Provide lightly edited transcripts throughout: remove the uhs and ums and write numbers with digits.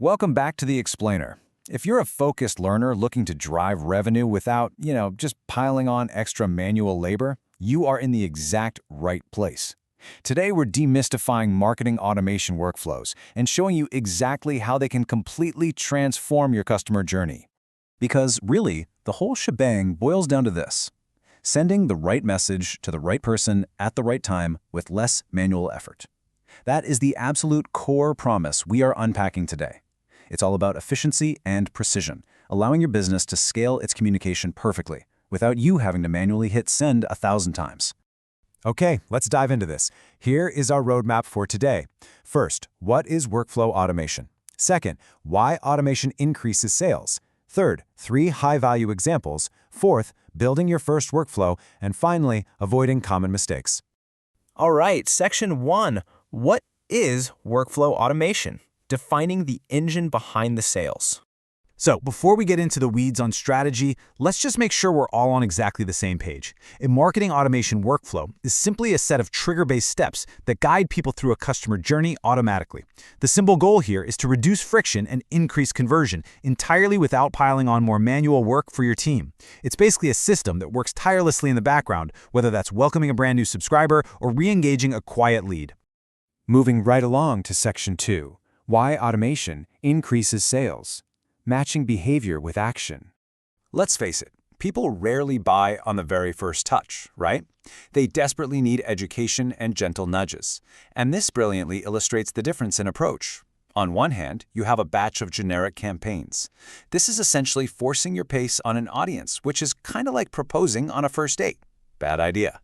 Welcome back to The Explainer. If you're a focused learner looking to drive revenue without, just piling on extra manual labor, you are in the exact right place. Today, we're demystifying marketing automation workflows and showing you exactly how they can completely transform your customer journey. Because really, the whole shebang boils down to this: sending the right message to the right person at the right time with less manual effort. That is the absolute core promise we are unpacking today. It's all about efficiency and precision, allowing your business to scale its communication perfectly without you having to manually hit send 1,000 times. Okay, let's dive into this. Here is our roadmap for today. First, what is workflow automation? Second, why automation increases sales? Third, 3 high-value examples. Fourth, building your first workflow. And finally, avoiding common mistakes. All right, section 1. What is workflow automation? Defining the engine behind the sales. So, before we get into the weeds on strategy, let's just make sure we're all on exactly the same page. A marketing automation workflow is simply a set of trigger-based steps that guide people through a customer journey automatically. The simple goal here is to reduce friction and increase conversion entirely without piling on more manual work for your team. It's basically a system that works tirelessly in the background, whether that's welcoming a brand new subscriber or re-engaging a quiet lead. Moving right along to section 2, why automation increases sales. Matching behavior with action. Let's face it, people rarely buy on the very first touch, right? They desperately need education and gentle nudges. And this brilliantly illustrates the difference in approach. On one hand, you have a batch of generic campaigns. This is essentially forcing your pace on an audience, which is kind of like proposing on a first date. Bad idea.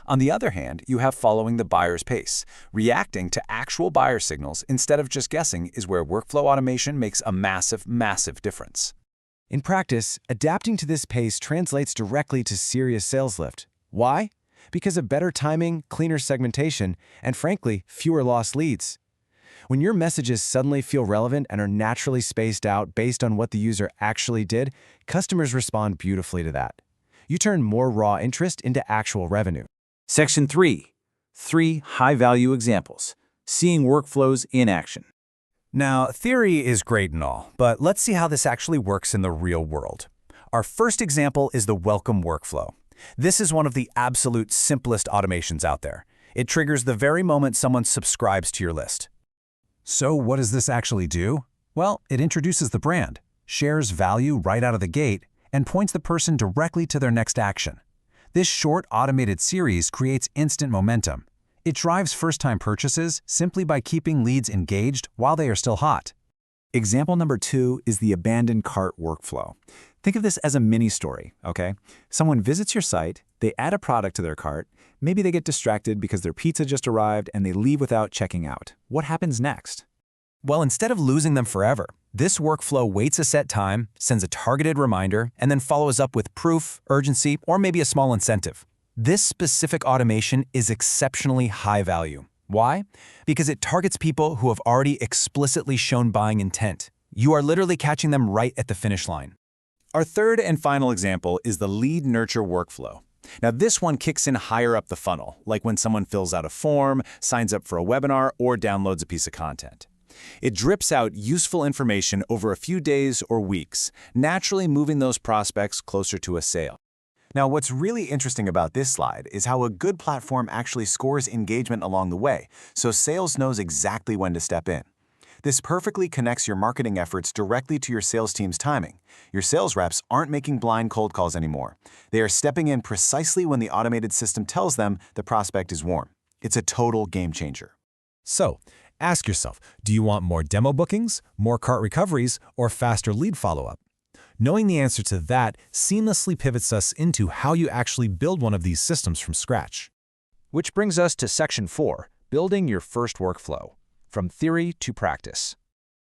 On the other hand, you have following the buyer's pace. Reacting to actual buyer signals instead of just guessing is where workflow automation makes a massive, massive difference. In practice, adapting to this pace translates directly to serious sales lift. Why? Because of better timing, cleaner segmentation, and frankly, fewer lost leads. When your messages suddenly feel relevant and are naturally spaced out based on what the user actually did, customers respond beautifully to that. You turn more raw interest into actual revenue. Section 3. 3 high-value examples. Seeing workflows in action. Now, theory is great and all, but let's see how this actually works in the real world. Our first example is the welcome workflow. This is one of the absolute simplest automations out there. It triggers the very moment someone subscribes to your list. So what does this actually do? Well, it introduces the brand, shares value right out of the gate, and points the person directly to their next action. This short automated series creates instant momentum. It drives first-time purchases simply by keeping leads engaged while they are still hot. Example number 2 is the abandoned cart workflow. Think of this as a mini story, okay? Someone visits your site, they add a product to their cart, maybe they get distracted because their pizza just arrived and they leave without checking out. What happens next? Well, instead of losing them forever, this workflow waits a set time, sends a targeted reminder, and then follows up with proof, urgency, or maybe a small incentive. This specific automation is exceptionally high value. Why? Because it targets people who have already explicitly shown buying intent. You are literally catching them right at the finish line. Our third and final example is the lead nurture workflow. Now, this one kicks in higher up the funnel, like when someone fills out a form, signs up for a webinar, or downloads a piece of content. It drips out useful information over a few days or weeks, naturally moving those prospects closer to a sale. Now, what's really interesting about this slide is how a good platform actually scores engagement along the way, so sales knows exactly when to step in. This perfectly connects your marketing efforts directly to your sales team's timing. Your sales reps aren't making blind cold calls anymore. They are stepping in precisely when the automated system tells them the prospect is warm. It's a total game changer. So, ask yourself, do you want more demo bookings, more cart recoveries, or faster lead follow-up? Knowing the answer to that seamlessly pivots us into how you actually build one of these systems from scratch. Which brings us to section 4, building your first workflow, from theory to practice.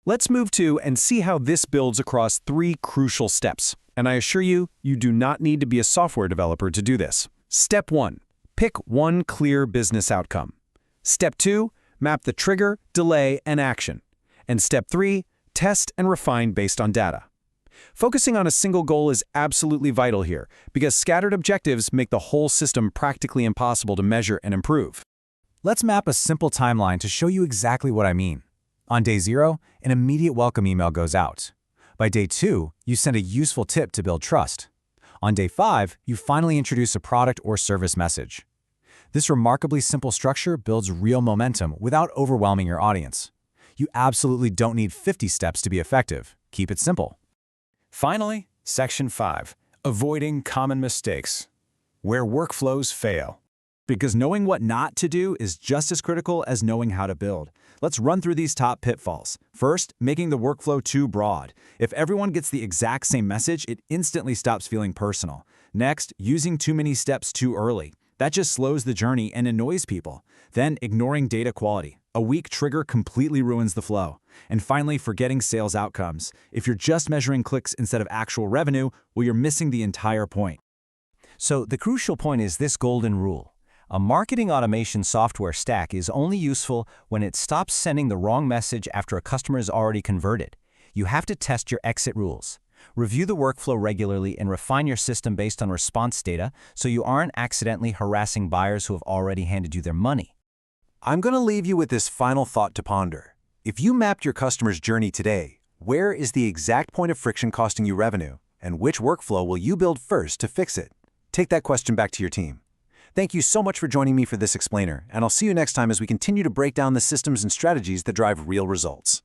Let's move to and see how this builds across 3 crucial steps. And I assure you, you do not need to be a software developer to do this. Step 1, pick one clear business outcome. Step 2, map the trigger, delay, and action. And step 3, test and refine based on data. Focusing on a single goal is absolutely vital here, because scattered objectives make the whole system practically impossible to measure and improve. Let's map a simple timeline to show you exactly what I mean. On day 0, an immediate welcome email goes out. By day 2, you send a useful tip to build trust. On day 5, you finally introduce a product or service message. This remarkably simple structure builds real momentum without overwhelming your audience. You absolutely don't need 50 steps to be effective. Keep it simple. Finally, Section 5, avoiding common mistakes, where workflows fail. Because knowing what not to do is just as critical as knowing how to build. Let's run through these top pitfalls. First, making the workflow too broad. If everyone gets the exact same message, it instantly stops feeling personal. Next, using too many steps too early. That just slows the journey and annoys people. Then, ignoring data quality. A weak trigger completely ruins the flow. And finally, forgetting sales outcomes. If you're just measuring clicks instead of actual revenue, well, you're missing the entire point. So the crucial point is this golden rule. A marketing automation software stack is only useful when it stops sending the wrong message after a customer is already converted. You have to test your exit rules. Review the workflow regularly and refine your system based on response data so you aren't accidentally harassing buyers who have already handed you their money. I'm going to leave you with this final thought to ponder. If you mapped your customer's journey today, where is the exact point of friction costing you revenue? And which workflow will you build first to fix it? Take that question back to your team. Thank you so much for joining me for this explainer, and I'll see you next time as we continue to break down the systems and strategies that drive real results.